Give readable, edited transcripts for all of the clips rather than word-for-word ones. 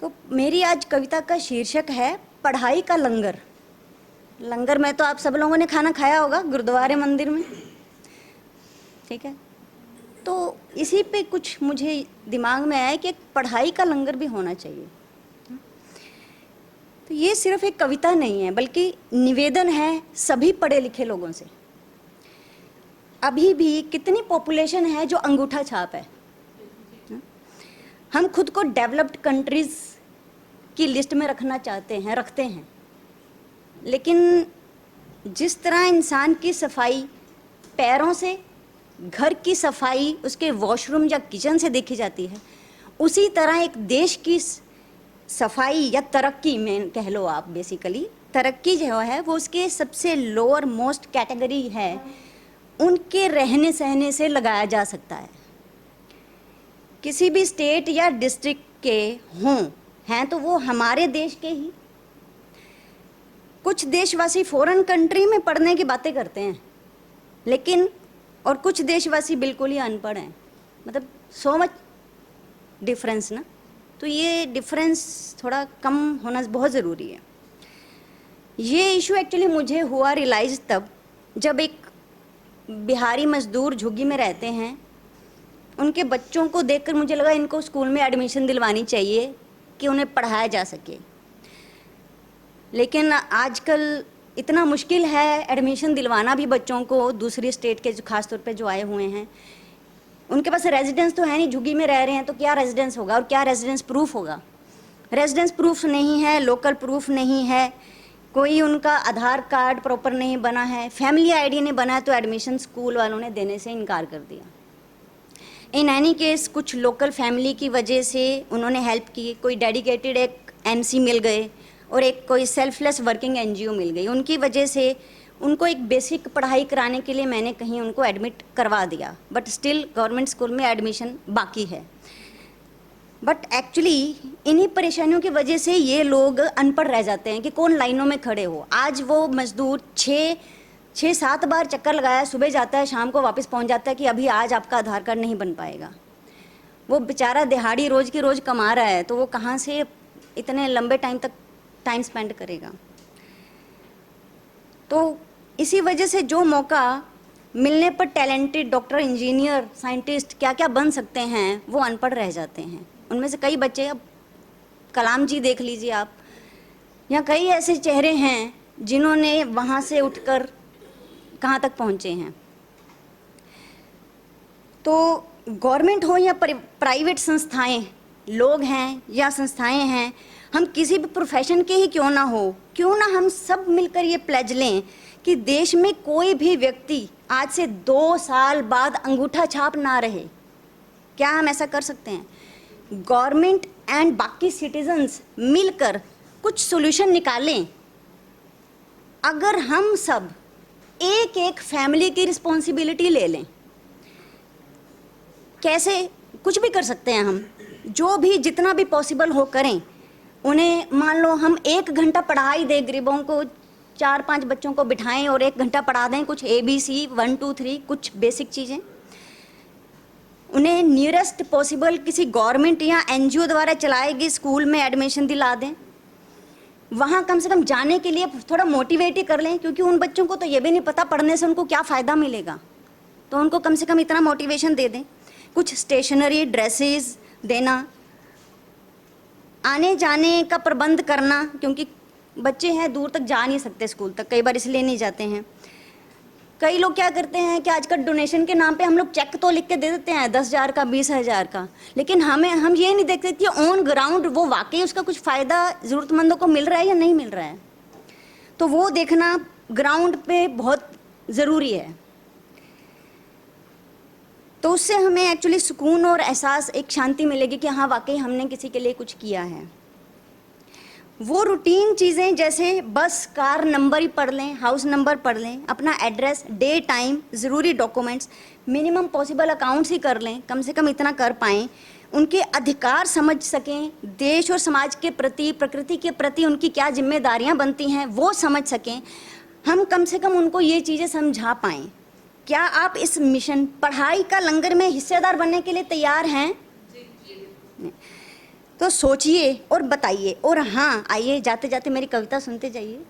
तो मेरी आज कविता का शीर्षक है पढ़ाई का लंगर। लंगर में तो आप सब लोगों ने खाना खाया होगा गुरुद्वारे मंदिर में, ठीक है। तो इसी पे कुछ मुझे दिमाग में आया कि एक पढ़ाई का लंगर भी होना चाहिए। तो ये सिर्फ एक कविता नहीं है, बल्कि निवेदन है सभी पढ़े लिखे लोगों से। अभी भी कितनी पॉपुलेशन है जो अंगूठा छाप है। हम खुद को डेवलप्ड कंट्रीज की लिस्ट में रखना चाहते हैं, रखते हैं, लेकिन जिस तरह इंसान की सफाई पैरों से, घर की सफाई उसके वॉशरूम या किचन से देखी जाती है, उसी तरह एक देश की सफाई या तरक्की में कह लो आप, बेसिकली तरक्की जो है वो उसके सबसे लोअर मोस्ट कैटेगरी है, उनके रहने सहने से लगाया जा सकता है। किसी भी स्टेट या डिस्ट्रिक्ट के हैं तो वो हमारे देश के ही। कुछ देशवासी फॉरेन कंट्री में पढ़ने की बातें करते हैं, लेकिन और कुछ देशवासी बिल्कुल ही अनपढ़ हैं। मतलब सो मच डिफरेंस ना। तो ये डिफरेंस थोड़ा कम होना बहुत ज़रूरी है। ये इशू एक्चुअली मुझे हुआ रियलाइज़ तब जब एक बिहारी मजदूर झुग्गी में रहते हैं, उनके बच्चों को देखकर मुझे लगा इनको स्कूल में एडमिशन दिलवानी चाहिए कि उन्हें पढ़ाया जा सके। लेकिन आजकल इतना मुश्किल है एडमिशन दिलवाना भी बच्चों को, दूसरी स्टेट के खास तौर पे जो आए हुए हैं। उनके पास रेजिडेंस तो है नहीं, झुग्गी में रह रहे हैं, तो क्या रेजिडेंस होगा और क्या रेजिडेंस प्रूफ होगा। रेजिडेंस प्रूफ नहीं है, लोकल प्रूफ नहीं है, कोई उनका आधार कार्ड प्रॉपर नहीं बना है, फैमिली आईडी नहीं बना है, तो एडमिशन स्कूल वालों ने देने से इनकार कर दिया। इन एनी केस कुछ लोकल फैमिली की वजह से उन्होंने हेल्प की, कोई डेडिकेटेड एक एमसी मिल गए और एक कोई सेल्फलेस वर्किंग एनजीओ मिल गई। उनकी वजह से उनको एक बेसिक पढ़ाई कराने के लिए मैंने कहीं उनको एडमिट करवा दिया, बट स्टिल गवर्नमेंट स्कूल में एडमिशन बाकी है। बट एक्चुअली इन्हीं परेशानियों की वजह से ये लोग अनपढ़ रह जाते हैं कि कौन लाइनों में खड़े हो। आज वो मजदूर 6-7 बार चक्कर लगाया, सुबह जाता है, शाम को वापस पहुंच जाता है कि अभी आज आपका आधार कार्ड नहीं बन पाएगा। वो बेचारा दिहाड़ी रोज की रोज कमा रहा है, तो वो कहाँ से इतने लंबे टाइम तक टाइम स्पेंड करेगा। तो इसी वजह से जो मौका मिलने पर टैलेंटेड डॉक्टर, इंजीनियर, साइंटिस्ट क्या क्या बन सकते हैं, वो अनपढ़ रह जाते हैं। उनमें से कई बच्चे, अब कलाम जी देख लीजिए आप, या कई ऐसे चेहरे हैं जिन्होंने वहाँ से उठकर कहाँ तक पहुँचे हैं। तो गवर्नमेंट हो या प्राइवेट संस्थाएं, लोग हैं या संस्थाएं हैं, हम किसी भी प्रोफेशन के ही क्यों ना हो, क्यों ना हम सब मिलकर ये प्लेज लें कि देश में कोई भी व्यक्ति आज से 2 साल बाद अंगूठा छाप ना रहे। क्या हम ऐसा कर सकते हैं? गवर्नमेंट एंड बाकी सिटीजन्स मिलकर कुछ सॉल्यूशन निकालें। अगर हम सब एक एक फैमिली की रिस्पॉन्सिबिलिटी ले लें, कैसे कुछ भी कर सकते हैं हम, जो भी जितना भी पॉसिबल हो करें। उन्हें मान लो हम 1 घंटा पढ़ाई दें, गरीबों को 4-5 बच्चों को बिठाएं और 1 घंटा पढ़ा दें, कुछ ABC 1 2 3 कुछ बेसिक चीज़ें। उन्हें नियरेस्ट पॉसिबल किसी गवर्नमेंट या एनजीओ द्वारा चलाए गए स्कूल में एडमिशन दिला दें। वहाँ कम से कम जाने के लिए थोड़ा मोटिवेट ही कर लें, क्योंकि उन बच्चों को तो ये भी नहीं पता पढ़ने से उनको क्या फ़ायदा मिलेगा। तो उनको कम से कम इतना मोटिवेशन दे दें। कुछ स्टेशनरी, ड्रेसेस देना, आने जाने का प्रबंध करना, क्योंकि बच्चे हैं दूर तक जा नहीं सकते स्कूल तक, कई बार इसलिए नहीं जाते हैं। कई लोग क्या करते हैं कि आजकल डोनेशन के नाम पे हम लोग चेक तो लिख के दे देते हैं 10,000 का, 20,000 का, लेकिन हम ये नहीं देखते कि ऑन ग्राउंड वो वाकई उसका कुछ फ़ायदा ज़रूरतमंदों को मिल रहा है या नहीं मिल रहा है। तो वो देखना ग्राउंड पे बहुत ज़रूरी है। तो उससे हमें एक्चुअली सुकून और एहसास, एक शांति मिलेगी कि हाँ वाकई हमने किसी के लिए कुछ किया है। वो रूटीन चीज़ें जैसे बस, कार नंबर ही पढ़ लें, हाउस नंबर पढ़ लें, अपना एड्रेस, डे, टाइम, ज़रूरी डॉक्यूमेंट्स, मिनिमम पॉसिबल अकाउंट्स ही कर लें, कम से कम इतना कर पाएँ। उनके अधिकार समझ सकें, देश और समाज के प्रति, प्रकृति के प्रति उनकी क्या जिम्मेदारियां बनती हैं वो समझ सकें। हम कम से कम उनको ये चीज़ें समझा पाएँ। क्या आप इस मिशन पढ़ाई का लंगर में हिस्सेदार बनने के लिए तैयार हैं? तो सोचिए और बताइए। और हाँ, आइए जाते जाते मेरी कविता सुनते जाइए।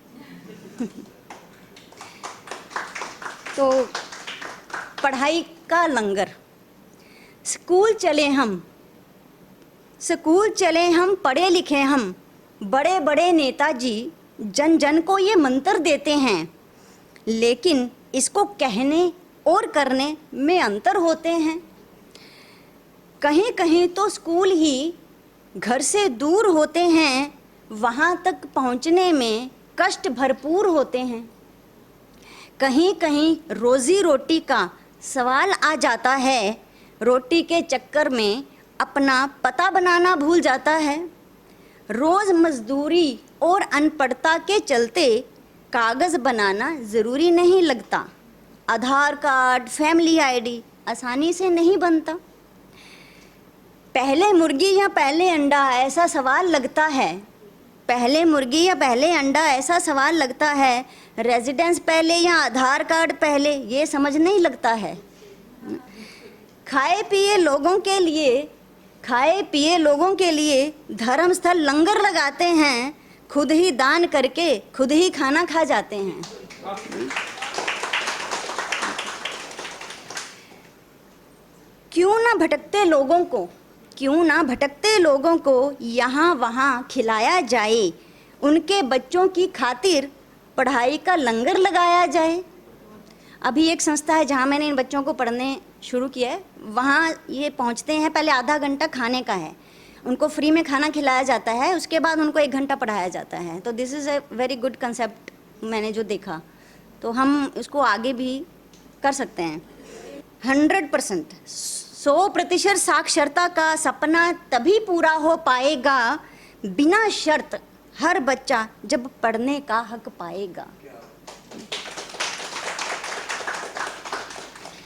तो पढ़ाई का लंगर। स्कूल चले हम, पढ़े लिखे हम, बड़े बड़े नेताजी जन जन को ये मंत्र देते हैं, लेकिन इसको कहने और करने में अंतर होते हैं। कहीं कहीं तो स्कूल ही घर से दूर होते हैं, वहाँ तक पहुँचने में कष्ट भरपूर होते हैं। कहीं कहीं रोजी रोटी का सवाल आ जाता है, रोटी के चक्कर में अपना पता बनाना भूल जाता है। रोज़ मजदूरी और अनपढ़ता के चलते कागज़ बनाना ज़रूरी नहीं लगता। आधार कार्ड, फैमिली आईडी आसानी से नहीं बनता। पहले मुर्गी या पहले अंडा ऐसा सवाल लगता है, पहले मुर्गी या पहले अंडा ऐसा सवाल लगता है। रेजिडेंस पहले या आधार कार्ड पहले, ये समझ नहीं लगता है। खाए पिए लोगों के लिए धर्म स्थल लंगर लगाते हैं, खुद ही दान करके खुद ही खाना खा जाते हैं। क्यों ना भटकते लोगों को यहाँ वहाँ खिलाया जाए, उनके बच्चों की खातिर पढ़ाई का लंगर लगाया जाए। अभी एक संस्था है जहाँ मैंने इन बच्चों को पढ़ने शुरू किया है, वहाँ ये पहुँचते हैं, पहले आधा घंटा खाने का है, उनको फ्री में खाना खिलाया जाता है, उसके बाद उनको 1 घंटा पढ़ाया जाता है। तो this is a very good concept मैंने जो देखा, तो हम इसको आगे भी कर सकते हैं। 100% 100% साक्षरता का सपना तभी पूरा हो पाएगा बिना शर्त हर बच्चा जब पढ़ने का हक पाएगा।